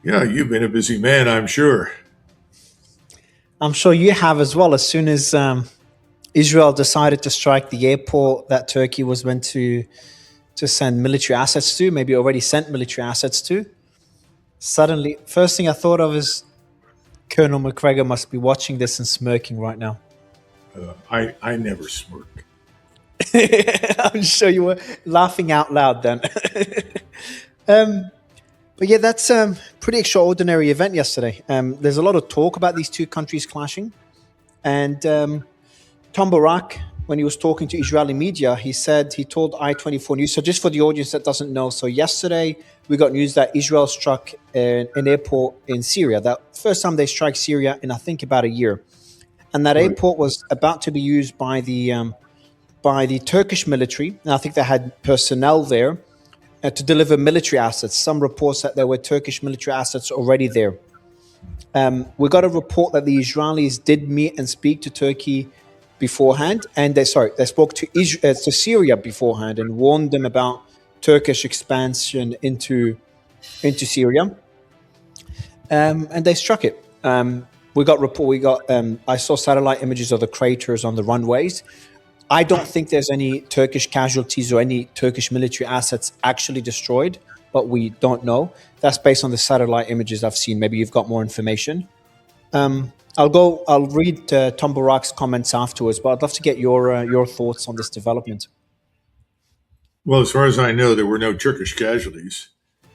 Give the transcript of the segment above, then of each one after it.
Yeah, you've been a busy man, I'm sure. I'm sure you have as well. As soon as Israel decided to strike the airport that Turkey was meant to send military assets to, maybe already sent military assets to, suddenly, first thing I thought of is Colonel Macgregor must be watching this and smirking right now. I never smirk. I'm sure you were laughing out loud then. um, but yeah, that's a pretty extraordinary event yesterday. There's a lot of talk about these two countries clashing. And Tom Barrack, when he was talking to Israeli media, he told I-24 News. So just for the audience that doesn't know, so yesterday we got news that Israel struck an airport in Syria. That first time they strike Syria in I think about a year, and that Right. airport was about to be used by the Turkish military. And I think they had personnel there to deliver military assets. Some reports that there were Turkish military assets already there. We got a report that the Israelis did meet and speak to Turkey beforehand, and they spoke to Syria beforehand and warned them about Turkish expansion into Syria, and they struck it. I saw satellite images of the craters on the runways. I don't think there's any Turkish casualties or any Turkish military assets actually destroyed, but we don't know. That's based on the satellite images I've seen. Maybe you've got more information. I'll read Tom Barrack's comments afterwards, but I'd love to get your thoughts on this development. Well, as far as I know, there were no Turkish casualties.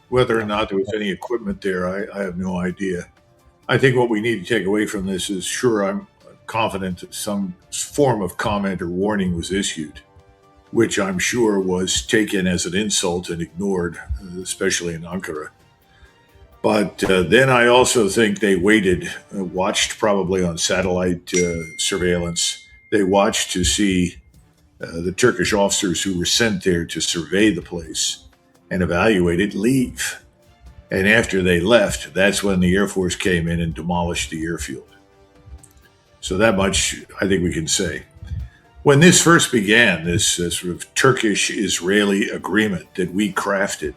Whether or not there was any equipment there, I have no idea. I think what we need to take away from this is sure, I'm confident that some form of comment or warning was issued, which I'm sure was taken as an insult and ignored, especially in Ankara. But then I also think they waited, watched probably on satellite surveillance. They watched to see the Turkish officers who were sent there to survey the place and evaluate it leave. And after they left, that's when the Air Force came in and demolished the airfield. So that much I think we can say. When this first began, this sort of Turkish-Israeli agreement that we crafted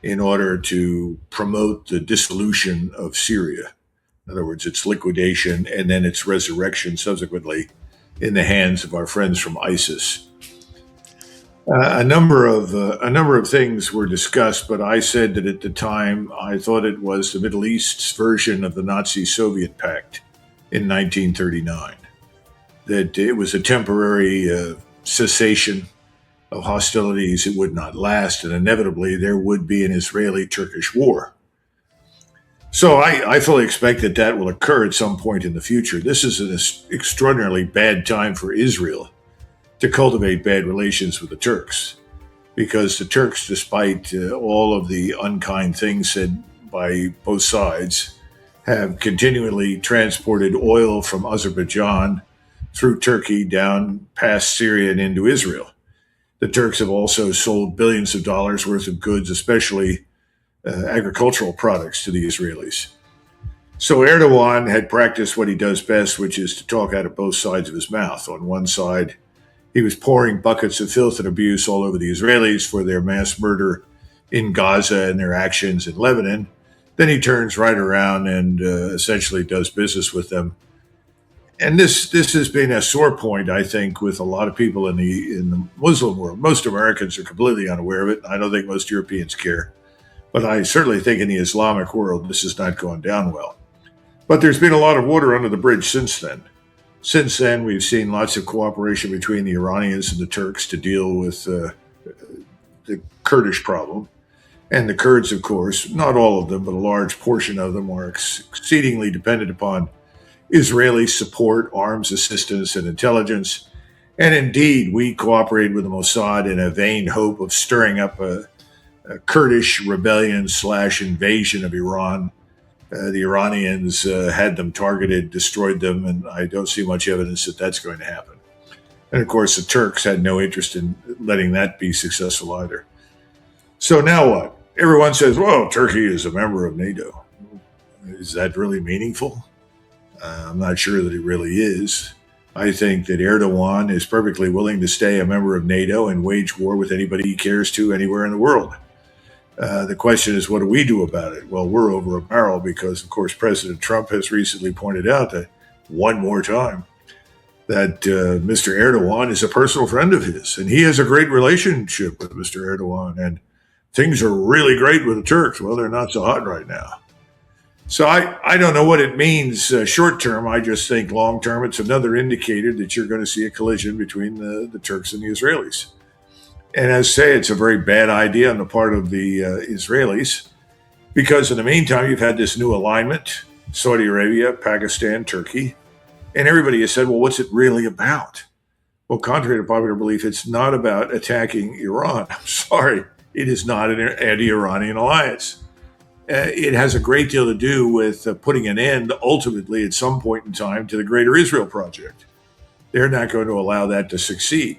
in order to promote the dissolution of Syria, in other words, its liquidation and then its resurrection subsequently in the hands of our friends from ISIS. A number of things were discussed, but I said that at the time I thought it was the Middle East's version of the Nazi-Soviet pact in 1939. That it was a temporary cessation of hostilities. It would not last, and inevitably there would be an Israeli-Turkish war. So I fully expect that that will occur at some point in the future. This is an extraordinarily bad time for Israel to cultivate bad relations with the Turks, because the Turks, despite all of the unkind things said by both sides, have continually transported oil from Azerbaijan through Turkey down past Syria and into Israel. The Turks have also sold billions of dollars worth of goods, especially agricultural products, to the Israelis. So Erdogan had practiced what he does best, which is to talk out of both sides of his mouth. On one side, he was pouring buckets of filth and abuse all over the Israelis for their mass murder in Gaza and their actions in Lebanon. Then he turns right around and essentially does business with them. And this has been a sore point, I think, with a lot of people in the Muslim world. Most Americans are completely unaware of it. I don't think most Europeans care. But I certainly think in the Islamic world, this has not gone down well. But there's been a lot of water under the bridge since then. Since then, we've seen lots of cooperation between the Iranians and the Turks to deal with the Kurdish problem. And the Kurds, of course, not all of them, but a large portion of them are exceedingly dependent upon Israeli support, arms assistance, and intelligence. And indeed, we cooperated with the Mossad in a vain hope of stirring up a Kurdish rebellion / invasion of Iran. The Iranians had them targeted, destroyed them, and I don't see much evidence that that's going to happen. And of course, the Turks had no interest in letting that be successful either. So now what? Everyone says, well, Turkey is a member of NATO. Is that really meaningful? I'm not sure that it really is. I think that Erdogan is perfectly willing to stay a member of NATO and wage war with anybody he cares to anywhere in the world. The question is, what do we do about it? Well, we're over a barrel because, of course, President Trump has recently pointed out that one more time that Mr. Erdogan is a personal friend of his, and he has a great relationship with Mr. Erdogan, and things are really great with the Turks. Well, they're not so hot right now. So I don't know what it means short term. I just think long term, it's another indicator that you're going to see a collision between the Turks and the Israelis. And as I say, it's a very bad idea on the part of the Israelis, because in the meantime, you've had this new alignment, Saudi Arabia, Pakistan, Turkey, and everybody has said, well, what's it really about? Well, contrary to popular belief, it's not about attacking Iran. I'm sorry, it is not an anti-Iranian alliance. It has a great deal to do with putting an end, ultimately, at some point in time, to the Greater Israel Project. They're not going to allow that to succeed.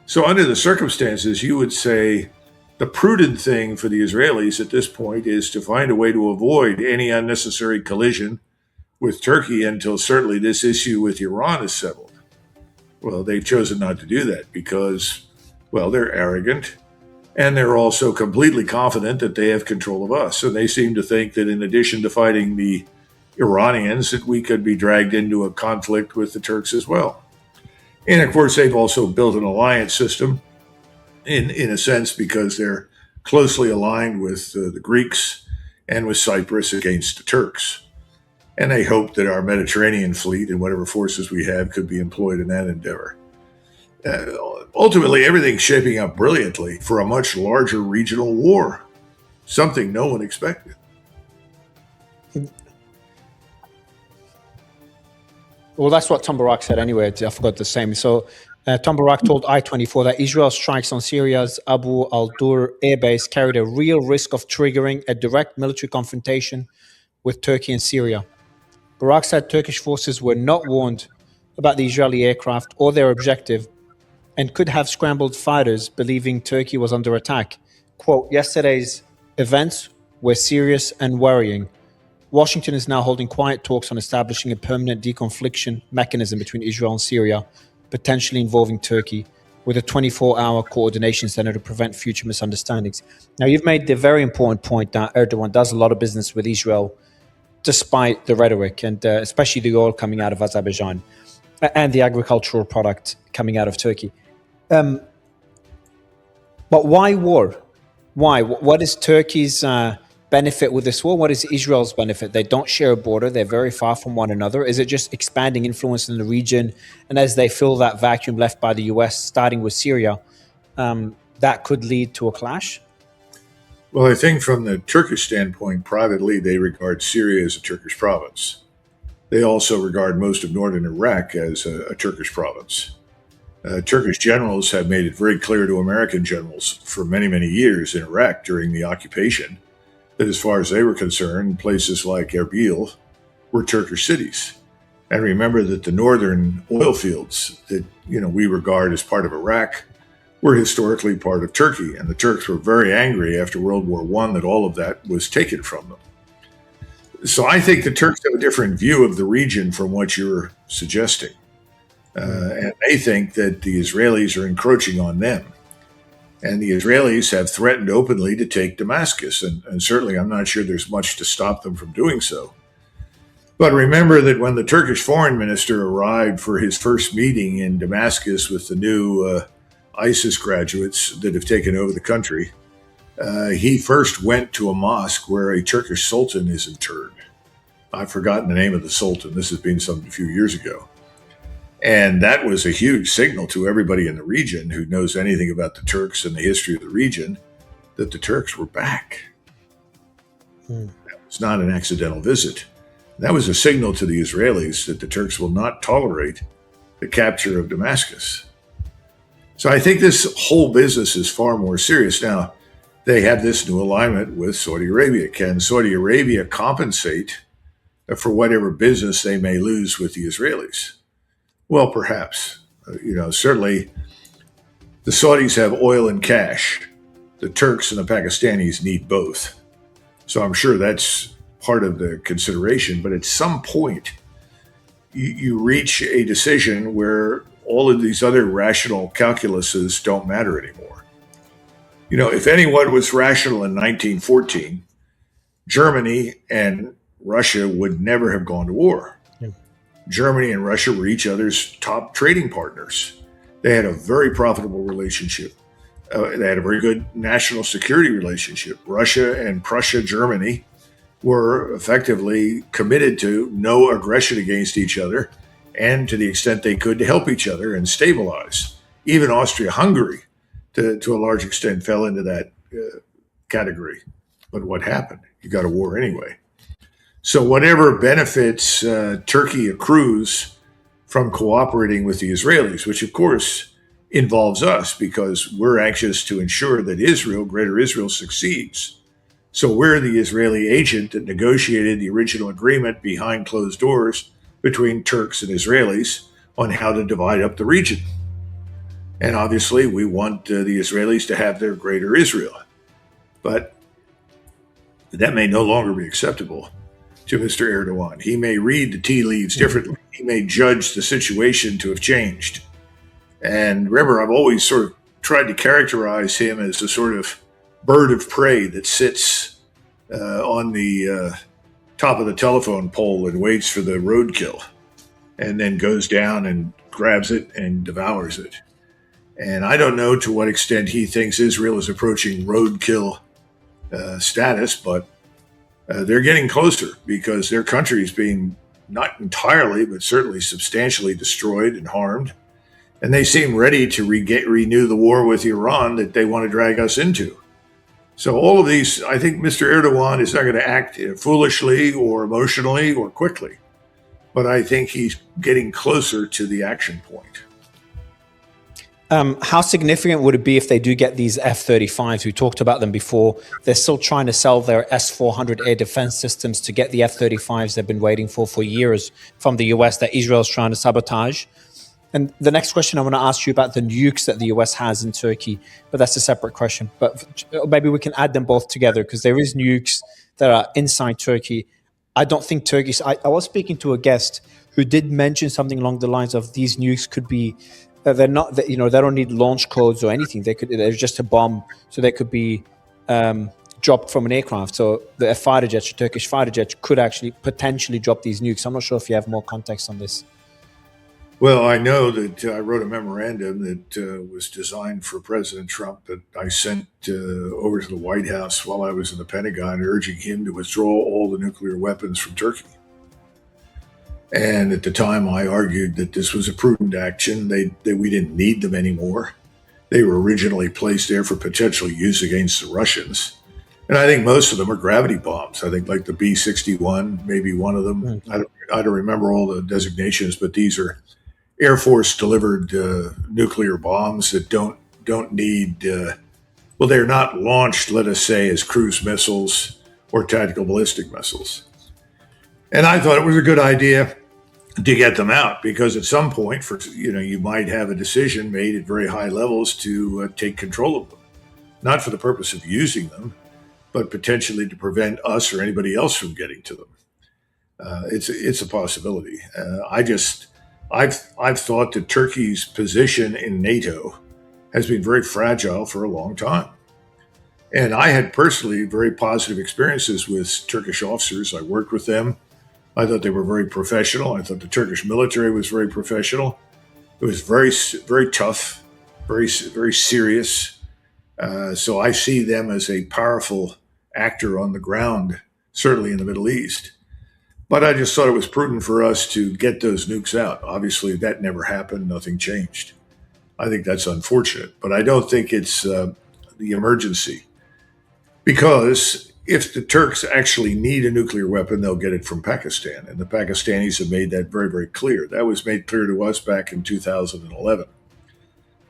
So under the circumstances, you would say the prudent thing for the Israelis at this point is to find a way to avoid any unnecessary collision with Turkey until certainly this issue with Iran is settled. Well, they've chosen not to do that because, well, they're arrogant, and they're also completely confident that they have control of us. And they seem to think that in addition to fighting the Iranians, that we could be dragged into a conflict with the Turks as well. And of course, they've also built an alliance system in a sense because they're closely aligned with the Greeks and with Cyprus against the Turks. And they hope that our Mediterranean fleet and whatever forces we have could be employed in that endeavor. Ultimately, everything's shaping up brilliantly for a much larger regional war, something no one expected. Well, that's what Tom Barrack said anyway. I forgot the same. So Tom Barrack told I-24 that Israel's strikes on Syria's Abu al-Duhur airbase carried a real risk of triggering a direct military confrontation with Turkey and Syria. Barrack said Turkish forces were not warned about the Israeli aircraft or their objective and could have scrambled fighters believing Turkey was under attack. Quote, yesterday's events were serious and worrying. Washington is now holding quiet talks on establishing a permanent deconfliction mechanism between Israel and Syria, potentially involving Turkey, with a 24-hour coordination center to prevent future misunderstandings. Now, you've made the very important point that Erdogan does a lot of business with Israel, despite the rhetoric, and especially the oil coming out of Azerbaijan and the agricultural product coming out of Turkey. But why war? Why? What is Turkey's benefit with this war? What is Israel's benefit? They don't share a border. They're very far from one another. Is it just expanding influence in the region? And as they fill that vacuum left by the US, starting with Syria, that could lead to a clash? Well, I think from the Turkish standpoint, privately, they regard Syria as a Turkish province. They also regard most of northern Iraq as a Turkish province. Turkish generals have made it very clear to American generals for many, many years in Iraq during the occupation that as far as they were concerned, places like Erbil were Turkish cities. And remember that the northern oil fields that we regard as part of Iraq were historically part of Turkey. And the Turks were very angry after World War I that all of that was taken from them. So I think the Turks have a different view of the region from what you're suggesting. And they think that the Israelis are encroaching on them. And the Israelis have threatened openly to take Damascus. And certainly I'm not sure there's much to stop them from doing so. But remember that when the Turkish foreign minister arrived for his first meeting in Damascus with the new ISIS graduates that have taken over the country, he first went to a mosque where a Turkish sultan is interred. I've forgotten the name of the sultan. This has been a few years ago. And that was a huge signal to everybody in the region who knows anything about the Turks and the history of the region that the Turks were back. That was not an accidental visit. That was a signal to the Israelis that the Turks will not tolerate the capture of Damascus. So I think this whole business is far more serious. Now, they have this new alignment with Saudi Arabia. Can Saudi Arabia compensate for whatever business they may lose with the Israelis? Well, perhaps. Certainly the Saudis have oil and cash. The Turks and the Pakistanis need both. So I'm sure that's part of the consideration. But at some point, you reach a decision where all of these other rational calculuses don't matter anymore. If anyone was rational in 1914, Germany and Russia would never have gone to war. Yeah. Germany and Russia were each other's top trading partners. They had a very profitable relationship. They had a very good national security relationship. Russia and Prussia, Germany, were effectively committed to no aggression against each other, and to the extent they could, to help each other and stabilize. Even Austria-Hungary, to a large extent, fell into that category. But what happened? You got a war anyway. So whatever benefits Turkey accrues from cooperating with the Israelis, which of course involves us because we're anxious to ensure that Israel, Greater Israel, succeeds. So we're the Israeli agent that negotiated the original agreement behind closed doors between Turks and Israelis on how to divide up the region. And obviously we want the Israelis to have their Greater Israel. But that may no longer be acceptable to Mr. Erdogan. He may read the tea leaves differently. He may judge the situation to have changed. And remember, I've always sort of tried to characterize him as a sort of bird of prey that sits on the top of the telephone pole and waits for the roadkill, and then goes down and grabs it and devours it. And I don't know to what extent he thinks Israel is approaching roadkill status, but they're getting closer because their country is being not entirely, but certainly substantially destroyed and harmed. And they seem ready to renew the war with Iran that they want to drag us into. So all of these, I think Mr. Erdogan is not going to act foolishly or emotionally or quickly, but I think he's getting closer to the action point. How significant would it be if they do get these F-35s? We talked about them before. They're still trying to sell their S-400 air defense systems to get the F-35s they've been waiting for years from the US that Israel's trying to sabotage. And the next question I want to ask you about the nukes that the US has in Turkey, but that's a separate question. But maybe we can add them both together because there is nukes that are inside Turkey. I don't think Turkish. I was speaking to a guest who did mention something along the lines of these nukes could be. They're not. They don't need launch codes or anything. They're just a bomb, so they could be dropped from an aircraft. So the fighter jets, Turkish fighter jets, could actually potentially drop these nukes. I'm not sure if you have more context on this. Well, I know that I wrote a memorandum that was designed for President Trump that I sent over to the White House while I was in the Pentagon, urging him to withdraw all the nuclear weapons from Turkey. And at the time, I argued that this was a prudent action, that we didn't need them anymore. They were originally placed there for potential use against the Russians. And I think most of them are gravity bombs. I think like the B-61, maybe one of them. I don't remember all the designations, but these are Air Force delivered nuclear bombs that don't need, they're not launched, let us say, as cruise missiles or tactical ballistic missiles. And I thought it was a good idea to get them out because at some point, you might have a decision made at very high levels to take control of them, not for the purpose of using them, but potentially to prevent us or anybody else from getting to them. It's a possibility. I've thought that Turkey's position in NATO has been very fragile for a long time. And I had personally very positive experiences with Turkish officers. I worked with them. I thought they were very professional. I thought the Turkish military was very professional. It was very, very tough, very, very serious. So I see them as a powerful actor on the ground, certainly in the Middle East. But I just thought it was prudent for us to get those nukes out. Obviously, that never happened. Nothing changed. I think that's unfortunate. But I don't think it's the emergency. Because if the Turks actually need a nuclear weapon, they'll get it from Pakistan. And the Pakistanis have made that very, very clear. That was made clear to us back in 2011.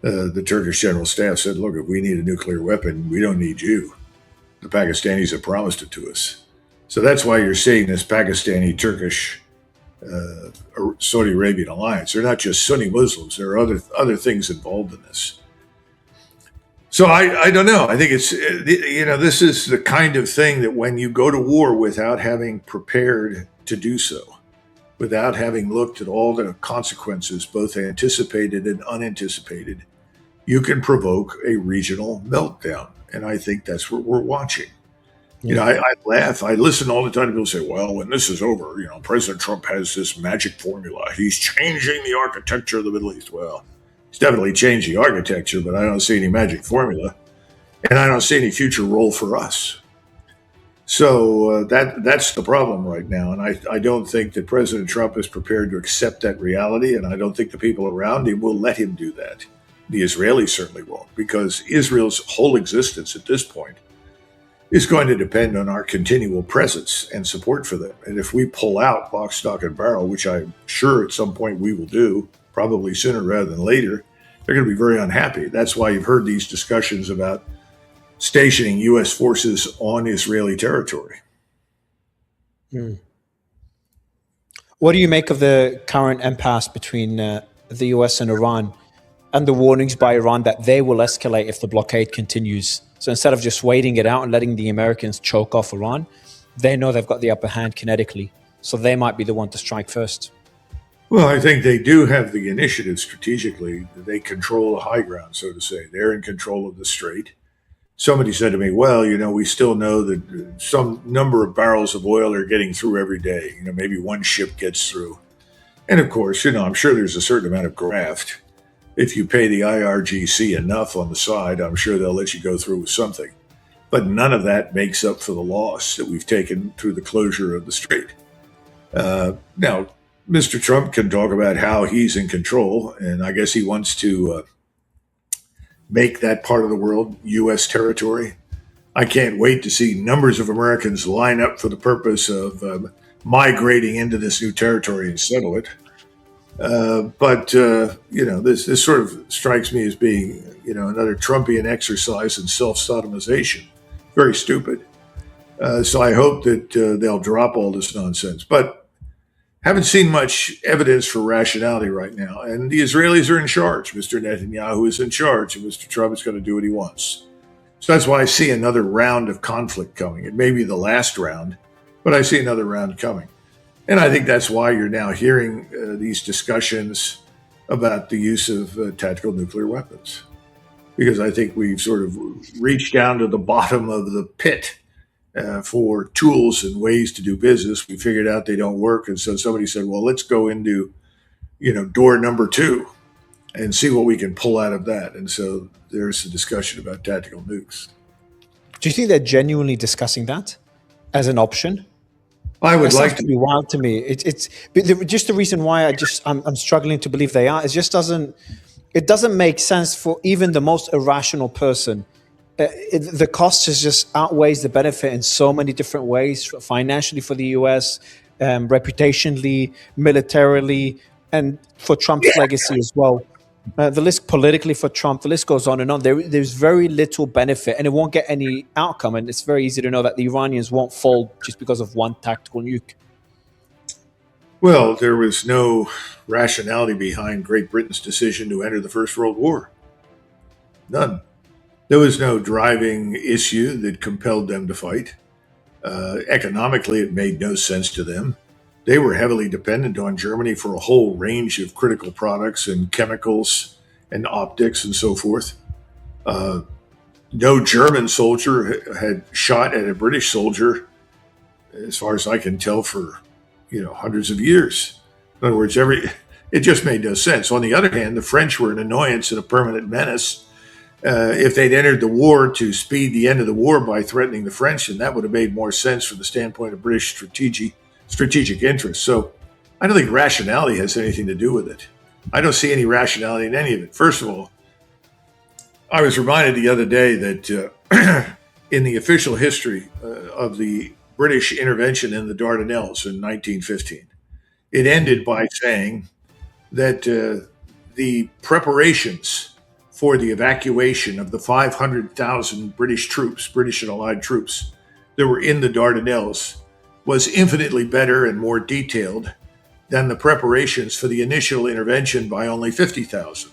The Turkish General Staff said, look, if we need a nuclear weapon, we don't need you. The Pakistanis have promised it to us. So that's why you're seeing this Pakistani-Turkish Saudi Arabian alliance. They're not just Sunni Muslims. There are other things involved in this. So I don't know. I think it's, this is the kind of thing that when you go to war without having prepared to do so, without having looked at all the consequences, both anticipated and unanticipated, you can provoke a regional meltdown. And I think that's what we're watching. I laugh. I listen all the time to people say, well, when this is over, President Trump has this magic formula. He's changing the architecture of the Middle East. Well, he's definitely changed the architecture, but I don't see any magic formula. And I don't see any future role for us. So that's the problem right now. And I don't think that President Trump is prepared to accept that reality. And I don't think the people around him will let him do that. The Israelis certainly won't, because Israel's whole existence at this point is going to depend on our continual presence and support for them. And if we pull out lock, stock, and barrel, which I'm sure at some point we will do, probably sooner rather than later, they're going to be very unhappy. That's why you've heard these discussions about stationing U.S. forces on Israeli territory. What do you make of the current impasse between the U.S. and Iran, and the warnings by Iran that they will escalate if the blockade continues? So instead of just waiting it out and letting the Americans choke off Iran, they know they've got the upper hand kinetically, so they might be the one to strike first. Well, I think they do have the initiative strategically. They control the high ground, so to say. They're in control of the strait. Somebody said to me, well, we still know that some number of barrels of oil are getting through every day. Maybe one ship gets through. And of course, I'm sure there's a certain amount of graft. If you pay the IRGC enough on the side, I'm sure they'll let you go through with something. But none of that makes up for the loss that we've taken through the closure of the strait. Now, Mr. Trump can talk about how he's in control, and I guess he wants to make that part of the world U.S. territory. I can't wait to see numbers of Americans line up for the purpose of migrating into this new territory and settle it. But this sort of strikes me as being, another Trumpian exercise in self-sodomization. Very stupid. So I hope that they'll drop all this nonsense. But haven't seen much evidence for rationality right now. And the Israelis are in charge. Mr. Netanyahu is in charge, and Mr. Trump is going to do what he wants. So that's why I see another round of conflict coming. It may be the last round, but I see another round coming. And I think that's why you're now hearing these discussions about the use of tactical nuclear weapons. Because I think we've sort of reached down to the bottom of the pit for tools and ways to do business. We figured out they don't work. And so somebody said, well, let's go into, door number 2 and see what we can pull out of that. And so there's a discussion about tactical nukes. Do you think they're genuinely discussing that as an option? I would like to be wild to me. It's just the reason why I'm struggling to believe they are. It doesn't make sense for even the most irrational person. The cost just outweighs the benefit in so many different ways, financially for the U.S., reputationally, militarily, and for Trump's legacy as well. The list politically for Trump, the list goes on and on. There's very little benefit, and it won't get any outcome. And it's very easy to know that the Iranians won't fold just because of one tactical nuke. Well, there was no rationality behind Great Britain's decision to enter the First World War. None. There was no driving issue that compelled them to fight. Economically, it made no sense to them. They were heavily dependent on Germany for a whole range of critical products and chemicals and optics and so forth. No German soldier had shot at a British soldier, as far as I can tell, for hundreds of years. In other words, it just made no sense. On the other hand, the French were an annoyance and a permanent menace. If they'd entered the war to speed the end of the war by threatening the French, then that would have made more sense from the standpoint of British strategic interests. So I don't think rationality has anything to do with it. I don't see any rationality in any of it. First of all, I was reminded the other day that in the official history of the British intervention in the Dardanelles in 1915, it ended by saying that the preparations for the evacuation of the 500,000 British and Allied troops that were in the Dardanelles was infinitely better and more detailed than the preparations for the initial intervention by only 50,000.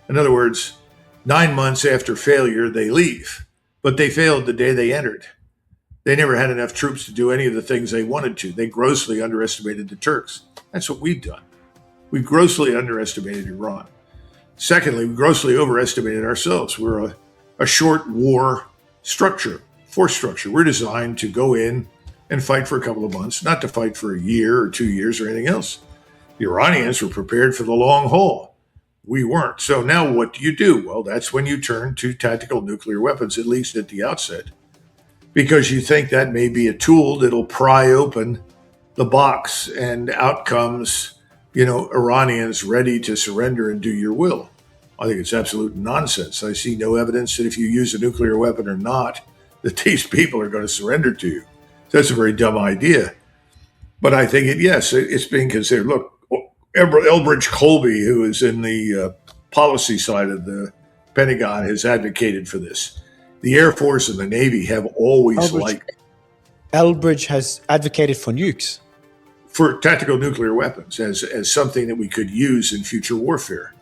In other words, 9 months after failure, they leave, but they failed the day they entered. They never had enough troops to do any of the things they wanted to. They grossly underestimated the Turks. That's what we've done. We grossly underestimated Iran. Secondly, we grossly overestimated ourselves. We're a short war structure, force structure. We're designed to go in and fight for a couple of months, not to fight for a year or 2 years or anything else. The Iranians were prepared for the long haul. We weren't. So now what do you do? Well, that's when you turn to tactical nuclear weapons, at least at the outset, because you think that may be a tool that'll pry open the box and out comes, Iranians ready to surrender and do your will. I think it's absolute nonsense. I see no evidence that if you use a nuclear weapon or not, that these people are going to surrender to you. That's a very dumb idea. But I think it's being considered. Look, Elbridge Colby, who is in the policy side of the Pentagon, has advocated for this. The Air Force and the Navy have always liked. Elbridge has advocated for nukes. For tactical nuclear weapons as something that we could use in future warfare.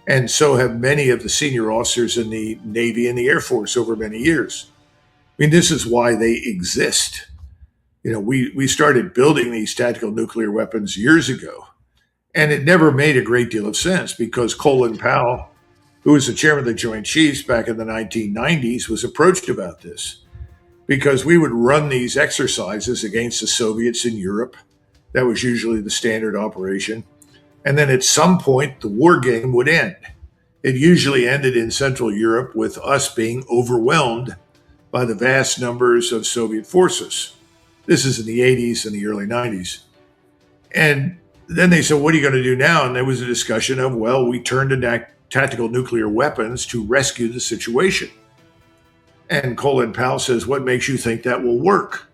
And so have many of the senior officers in the Navy and the Air Force over many years. I mean, this is why they exist. We started building these tactical nuclear weapons years ago, and it never made a great deal of sense because Colin Powell, who was the chairman of the Joint Chiefs back in the 1990s, was approached about this because we would run these exercises against the Soviets in Europe. That was usually the standard operation. And then at some point, the war game would end. It usually ended in Central Europe with us being overwhelmed by the vast numbers of Soviet forces. This is in the 80s and the early 90s. And then they said, what are you going to do now? And there was a discussion of, well, we turned to tactical nuclear weapons to rescue the situation. And Colin Powell says, what makes you think that will work?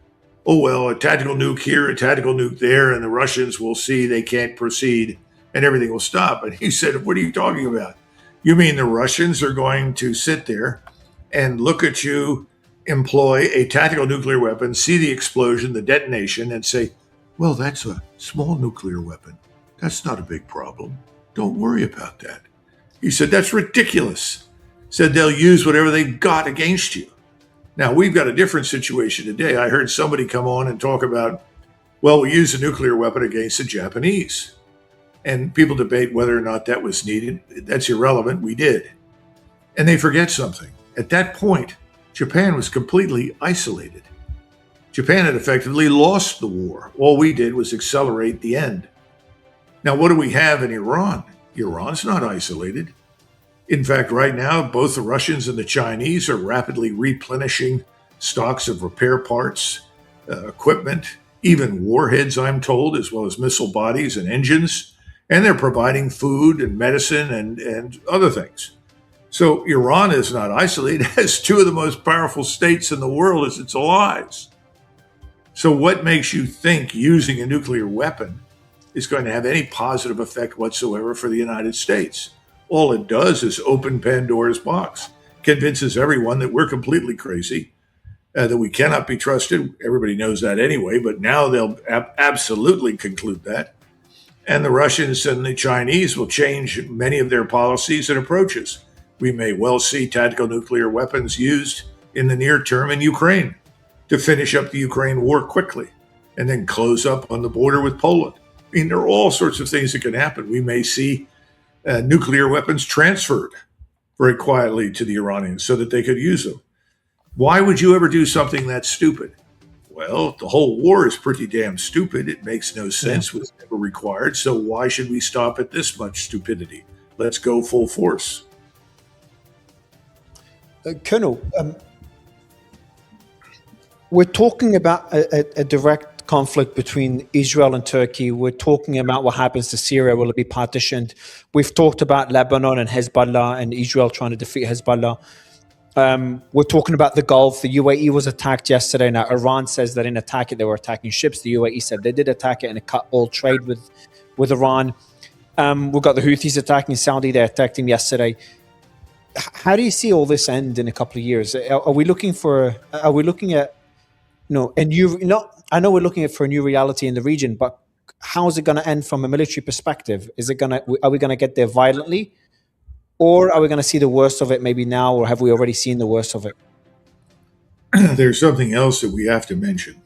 Oh, well, a tactical nuke here, a tactical nuke there, and the Russians will see they can't proceed and everything will stop. And he said, what are you talking about? You mean the Russians are going to sit there and look at you employ a tactical nuclear weapon, see the explosion, the detonation, and say, well, that's a small nuclear weapon. That's not a big problem. Don't worry about that. He said, that's ridiculous. Said they'll use whatever they've got against you. Now, we've got a different situation today. I heard somebody come on and talk about, well, we used a nuclear weapon against the Japanese. And people debate whether or not that was needed. That's irrelevant. We did. And they forget something. At that point, Japan was completely isolated. Japan had effectively lost the war. All we did was accelerate the end. Now, what do we have in Iran? Iran's not isolated. In fact, right now, both the Russians and the Chinese are rapidly replenishing stocks of repair parts, equipment, even warheads, I'm told, as well as missile bodies and engines. And they're providing food and medicine and other things. So Iran is not isolated. It has two of the most powerful states in the world as its allies. So what makes you think using a nuclear weapon is going to have any positive effect whatsoever for the United States? All it does is open Pandora's box, convinces everyone that we're completely crazy, that we cannot be trusted. Everybody knows that anyway, but now they'll absolutely conclude that. And the Russians and the Chinese will change many of their policies and approaches. We may well see tactical nuclear weapons used in the near term in Ukraine to finish up the Ukraine war quickly and then close up on the border with Poland. I mean, there are all sorts of things that can happen. We may see nuclear weapons transferred very quietly to the Iranians so that they could use them. Why would you ever do something that stupid? Well, the whole war is pretty damn stupid. It makes no sense. Was never required. So why should we stop at this much stupidity? Let's go full force. Colonel, we're talking about a direct conflict between Israel and Turkey. We're talking about what happens to Syria. Will it be partitioned? We've talked about Lebanon and Hezbollah and Israel trying to defeat Hezbollah. We're talking about the Gulf. The UAE was attacked yesterday. Now, Iran says that in attacking, they were attacking ships. The UAE said they did attack it and it cut all trade with Iran. We've got the Houthis attacking Saudi. They attacked him yesterday. How do you see all this end in a couple of years? Are we looking at, a new, I know we're looking for a new reality in the region, but how is it going to end from a military perspective? Are we going to get there violently? Or are we going to see the worst of it maybe now, or have we already seen the worst of it? There's something else that we have to mention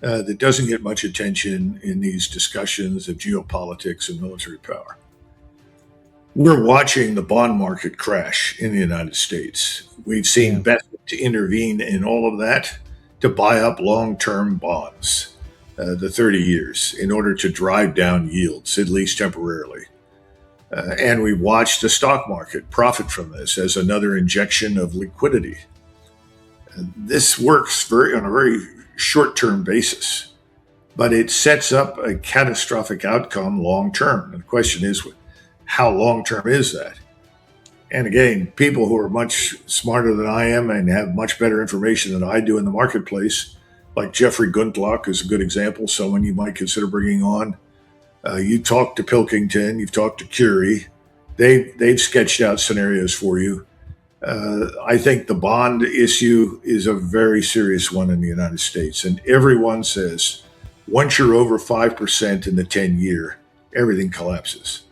that doesn't get much attention in these discussions of geopolitics and military power. We're watching the bond market crash in the United States. We've seen best to intervene in all of that to buy up long-term bonds, the 30 years, in order to drive down yields, at least temporarily. And we watched the stock market profit from this as another injection of liquidity. This works on a very short-term basis, but it sets up a catastrophic outcome long-term. And the question is, how long-term is that? And again, people who are much smarter than I am and have much better information than I do in the marketplace, like Jeffrey Gundlach is a good example, someone you might consider bringing on. You talk to Pilkington, you've talked to Curie. They've sketched out scenarios for you. I think the bond issue is a very serious one in the United States. And everyone says, once you're over 5% in the 10-year, everything collapses.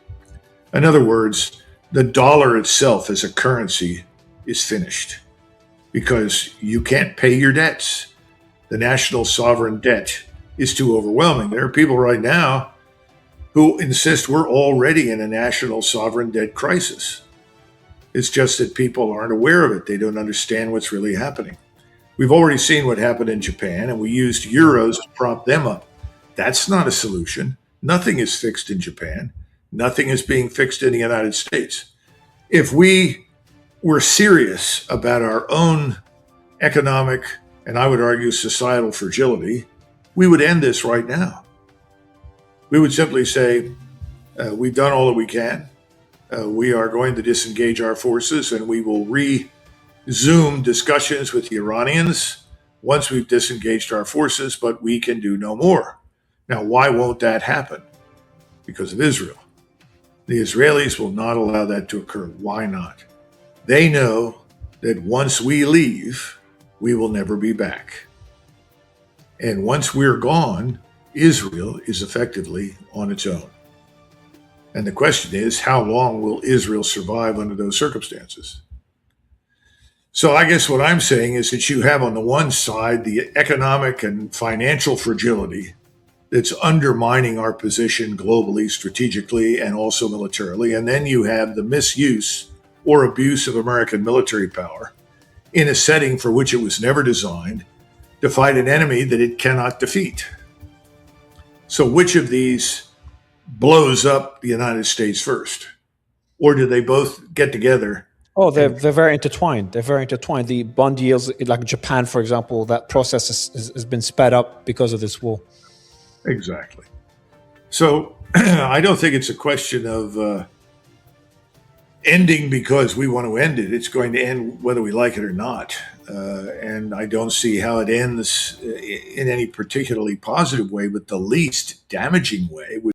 In other words, the dollar itself as a currency is finished because you can't pay your debts. The national sovereign debt is too overwhelming. There are people right now who insist we're already in a national sovereign debt crisis. It's just that people aren't aware of it. They don't understand what's really happening. We've already seen what happened in Japan, and we used euros to prop them up. That's not a solution. Nothing is fixed in Japan. Nothing is being fixed in the United States. If we were serious about our own economic, and I would argue societal fragility, we would end this right now. We would simply say, we've done all that we can. We are going to disengage our forces, and we will resume discussions with the Iranians once we've disengaged our forces, but we can do no more. Now, why won't that happen? Because of Israel. The Israelis will not allow that to occur. Why not? They know that once we leave, we will never be back. And once we're gone, Israel is effectively on its own. And the question is, how long will Israel survive under those circumstances? So I guess what I'm saying is that you have on the one side the economic and financial fragility that's undermining our position globally, strategically, and also militarily. And then you have the misuse or abuse of American military power in a setting for which it was never designed to fight an enemy that it cannot defeat. So which of these blows up the United States first? Or do they both get together? Oh, they're very intertwined. They're very intertwined. The bond yields, like Japan, for example, that process has been sped up because of this war. Exactly. So I don't think it's a question of ending because we want to end it. It's going to end whether we like it or not. And I don't see how it ends in any particularly positive way, but the least damaging way would